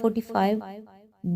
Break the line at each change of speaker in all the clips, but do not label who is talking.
45,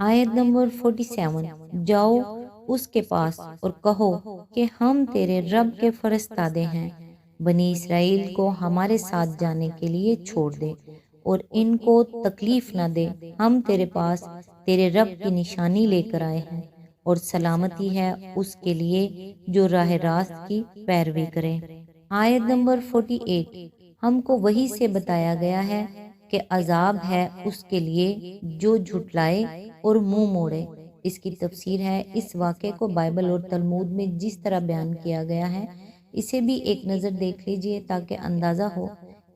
آیت نمبر 47، جاؤ اس کے پاس اور کہو کہ ہم تیرے رب کے فرستادے ہیں، بنی اسرائیل کو ہمارے ساتھ جانے کے لیے چھوڑ دے اور ان کو تکلیف نہ دے، ہم تیرے پاس تیرے رب کی نشانی لے کر آئے ہیں، اور سلامتی ہے اس کے لیے جو راہ راست کی پیروی کرے۔ آیت نمبر 48، ہم کو وحی سے بتایا گیا ہے کہ عذاب ہے اس کے لیے جو جھٹلائے اور منہ موڑے۔ اس کی تفسیر ہے، اس واقعے کو بائبل اور تلمود میں جس طرح بیان کیا گیا ہے اسے بھی ایک نظر دیکھ لیجئے تاکہ اندازہ ہو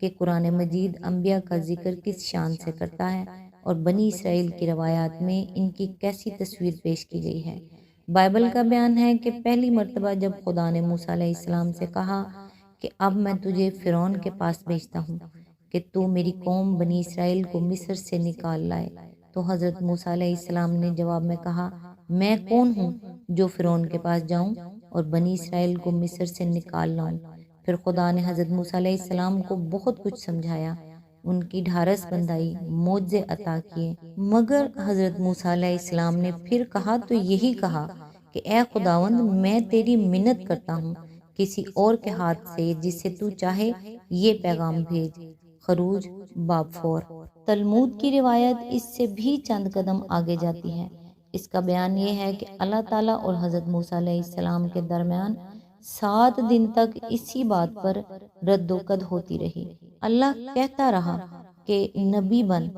کہ قرآن مجید انبیاء کا ذکر کس شان سے کرتا ہے اور بنی اسرائیل کی روایات میں ان کی کیسی تصویر پیش کی گئی ہے۔ بائبل کا بیان ہے کہ پہلی مرتبہ جب خدا نے موسیٰ علیہ السلام سے کہا کہ اب میں تجھے فرعون کے پاس بھیجتا ہوں کہ تو میری قوم بنی اسرائیل کو مصر سے نکال لائے، تو حضرت موسیٰ علیہ السلام نے جواب میں کہا، میں کون ہوں جو فرعون کے پاس جاؤں اور بنی اسرائیل کو مصر سے نکال لاؤں؟ پھر خدا نے حضرت موسیٰ علیہ السلام کو بہت کچھ سمجھایا، ان کی ڈھارس بندائی، معجزے عطا کیے، مگر حضرت موسیٰ علیہ السلام نے پھر کہا تو یہی کہا کہ اے خداوند، میں تیری منت کرتا ہوں کسی اور کے ہاتھ سے جس سے تو چاہے یہ پیغام بھیج۔ خروج باب 4۔ تلمود کی روایت اس سے بھی چند قدم آگے جاتی ہے۔ اس کا بیان یہ ہے کہ اللہ تعالیٰ اور حضرت موسیٰ علیہ السلام کے درمیان 7 دن تک اسی بات پر رد و قد ہوتی رہی۔ اللہ کہتا رہا کہ نبی بن،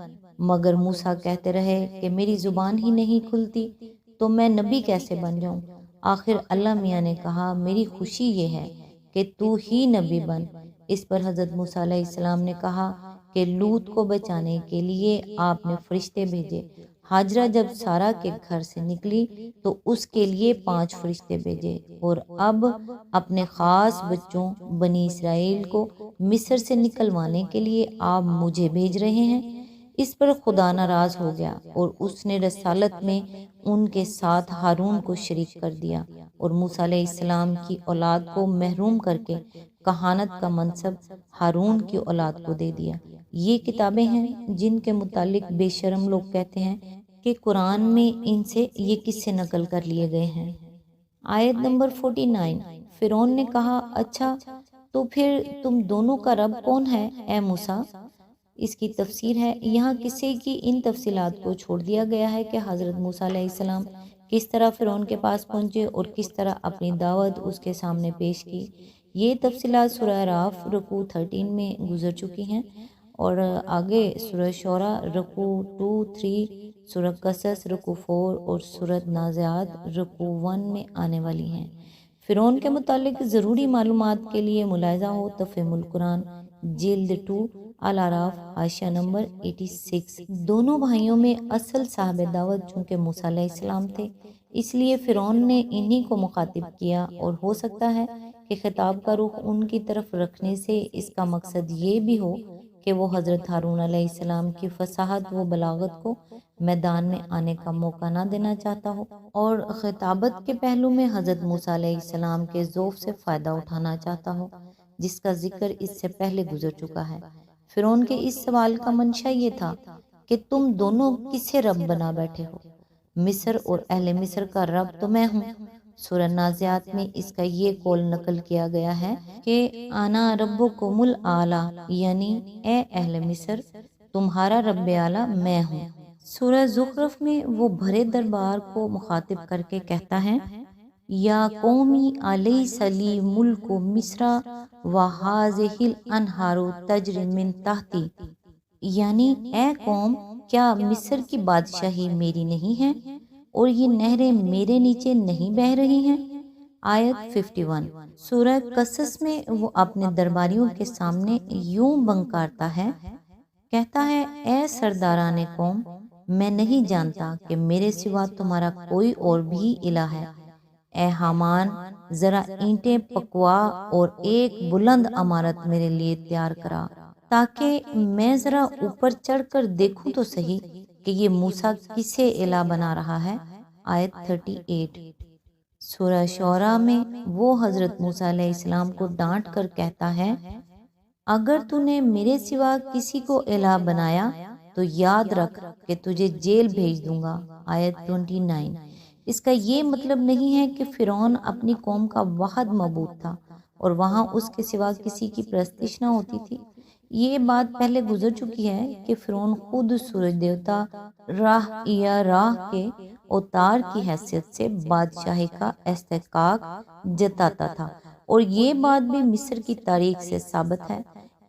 مگر موسیٰ کہتے رہے کہ میری زبان ہی نہیں کھلتی تو میں نبی کیسے بن جاؤں؟ آخر اللہ میاں نے کہا، میری خوشی یہ ہے کہ تو ہی نبی بن۔ اس پر حضرت موسیٰ علیہ السلام نے کہا کہ لوط کو بچانے کے لیے آپ نے فرشتے بھیجے۔ ہاجرہ جب سارا کے گھر سے نکلی تو اس کے لیے 5 فرشتے بھیجے، اور اب اپنے خاص بچوں بنی اسرائیل کو مصر سے نکلوانے کے لیے آپ مجھے بھیج رہے ہیں۔ اس پر خدا ناراض ہو گیا اور اس نے رسالت میں ان کے ساتھ ہارون کو شریک کر دیا اور موسیٰ علیہ السلام کی اولاد کو محروم کر کے کہانت کا منصب ہارون کی اولاد کو دے دیا۔ یہ کتابیں ہیں جن کے متعلق بے شرم لوگ کہتے ہیں کہ قرآن میں ان سے یہ قصے نقل کر لیے گئے ہیں۔ آیت نمبر 49، فرعون نے کہا، اچھا تو پھر تم دونوں کا رب کون ہے اے موسیٰ؟ اس کی تفسیر ہے، یہاں قصے کی ان تفصیلات کو چھوڑ دیا گیا ہے کہ حضرت موسیٰ علیہ السلام کس طرح فرعون کے پاس پہنچے اور کس طرح اپنی دعوت اس کے سامنے پیش کی۔ یہ تفصیلات سورہ اعراف رکوع 13 میں گزر چکی ہیں، اور آگے سورہ شعراء رکوع 2، 3، سورہ قصص رکوع 4 اور سورہ نازعات رکوع 1 میں آنے والی ہیں۔ فرعون کے متعلق ضروری معلومات کے لیے ملاحظہ ہو تفہیم القرآن جلد 2 الاعراف حاشیہ نمبر 86۔ دونوں بھائیوں میں اصل صاحب دعوت چونکہ موسیٰ علیہ السلام تھے، اس لیے فرعون نے انہی کو مخاطب کیا، اور ہو سکتا ہے کہ خطاب کا رخ ان کی طرف رکھنے سے اس کا مقصد یہ بھی ہو کہ وہ حضرت ہارون علیہ السلام کی فصاحت و بلاغت کو میدان میں آنے کا موقع نہ دینا چاہتا ہو، اور خطابت کے پہلو میں حضرت موسیٰ علیہ السلام کے ذوف سے فائدہ اٹھانا چاہتا ہو، جس کا ذکر اس سے پہلے گزر چکا ہے۔ فرعون کے اس سوال کا منشا یہ تھا کہ تم دونوں کسے رب بنا بیٹھے ہو؟ مصر اور اہل مصر کا رب تو میں ہوں۔ سورہ نازعات میں اس کا یہ قول نقل کیا گیا ہے کہ انا ربکم الاعلی، یعنی اے اہل مصر تمہارا رب اعلیٰ میں ہوں۔ سورہ زخرف میں وہ بھرے دربار کو مخاطب کر کے کہتا ہے، یا قومی الیس لی ملک مصر وہذہ الانہار تجری من تحتی، یعنی اے قوم کیا مصر کی بادشاہی میری نہیں ہے اور یہ نہریں میرے نیچے نہیں بہہ رہی ہیں؟ آیت 51۔ سورہ قصص میں وہ اپنے درباریوں کے سامنے یوں بنکارتا ہے، کہتا ہے، اے سرداران قوم، میں نہیں جانتا کہ میرے سوا تمہارا کوئی اور بھی الہ ہے۔ اے حامان، ذرا اینٹیں پکوا اور ایک بلند عمارت میرے لیے تیار کرا تاکہ میں ذرا اوپر چڑھ کر دیکھوں تو صحیح کہ یہ موسیٰ کسے الہ بنا رہا ہے۔ آیت 38۔ سورہ شعراء میں وہ حضرت موسیٰ علیہ السلام کو ڈانٹ کر کہتا ہے، اگر تو نے میرے سوا کسی کو الہ بنایا تو یاد رکھ کہ تجھے جیل بھیج دوں گا۔ آیت 29۔ اس کا یہ مطلب نہیں ہے کہ فرعون اپنی قوم کا واحد معبود تھا اور وہاں اس کے سوا کسی کی پرستش نہ ہوتی تھی۔ یہ بات پہلے گزر چکی ہے کہ فرعون خود سورج دیوتا راہ کے اوتار کی حیثیت سے بادشاہی کا استحقاق جتاتا تھا، اور یہ بات بھی مصر کی تاریخ سے ثابت ہے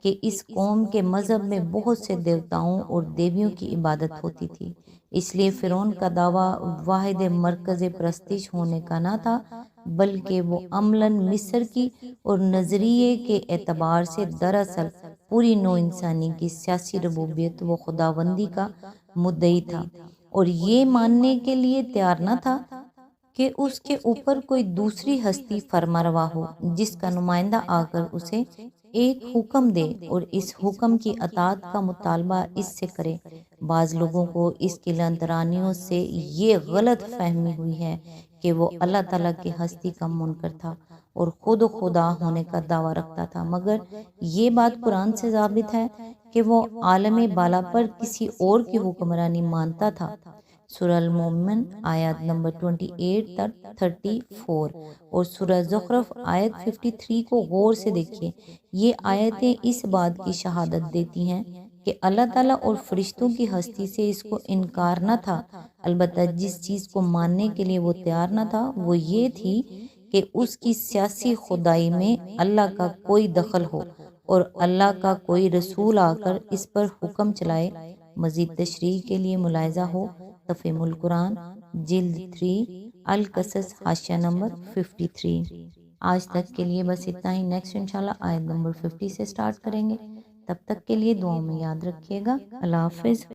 کہ اس قوم کے مذہب میں بہت سے دیوتاؤں اور دیویوں کی عبادت ہوتی تھی۔ اس لیے فرعون کا دعویٰ واحد مرکز پرستش ہونے کا نہ تھا، بلکہ وہ عملاً مصر کی اور نظریے کے اعتبار سے دراصل پوری نوع انسانی کی سیاسی ربوبیت و خداوندی کا مدعی تھا، اور یہ ماننے کے لیے تیار نہ تھا کہ اس کے اوپر کوئی دوسری ہستی فرما روا ہو جس کا نمائندہ آ کر اسے ایک حکم دے اور اس حکم کی اطاعت کا مطالبہ اس سے کرے۔ بعض لوگوں کو اس کی لانترانیوں سے یہ غلط فہمی ہوئی ہے کہ وہ اللہ تعالیٰ کی ہستی کا منکر تھا اور خود خدا ہونے کا دعویٰ رکھتا تھا، مگر یہ بات قرآن سے ثابت ہے کہ وہ عالم بالا پر کسی اور کی حکمرانی مانتا تھا۔ سورہ المومن آیات نمبر 28 تک 34 اور سورہ زخرف آیت 53 کو غور سے دیکھیے۔ یہ آیتیں اس بات کی شہادت دیتی ہیں کہ اللہ تعالیٰ اور فرشتوں کی ہستی سے اس کو انکار نہ تھا، البتہ جس چیز کو ماننے کے لیے وہ تیار نہ تھا وہ یہ تھی کہ اس کی سیاسی خدائی میں اللہ کا کوئی دخل ہو اور اللہ کا کوئی رسول آ کر اس پر حکم چلائے۔ مزید تشریح کے لیے ملاحظہ ہو تفہیم القرآن جلد 3 القصص حاشیہ نمبر 53۔ آج تک کے لیے بس اتنا ہی، نیکسٹ انشاءاللہ آیت نمبر 50 سے سٹارٹ کریں گے۔ تب تک کے لیے دعاؤں میں یاد رکھیے گا۔ اللہ حافظ۔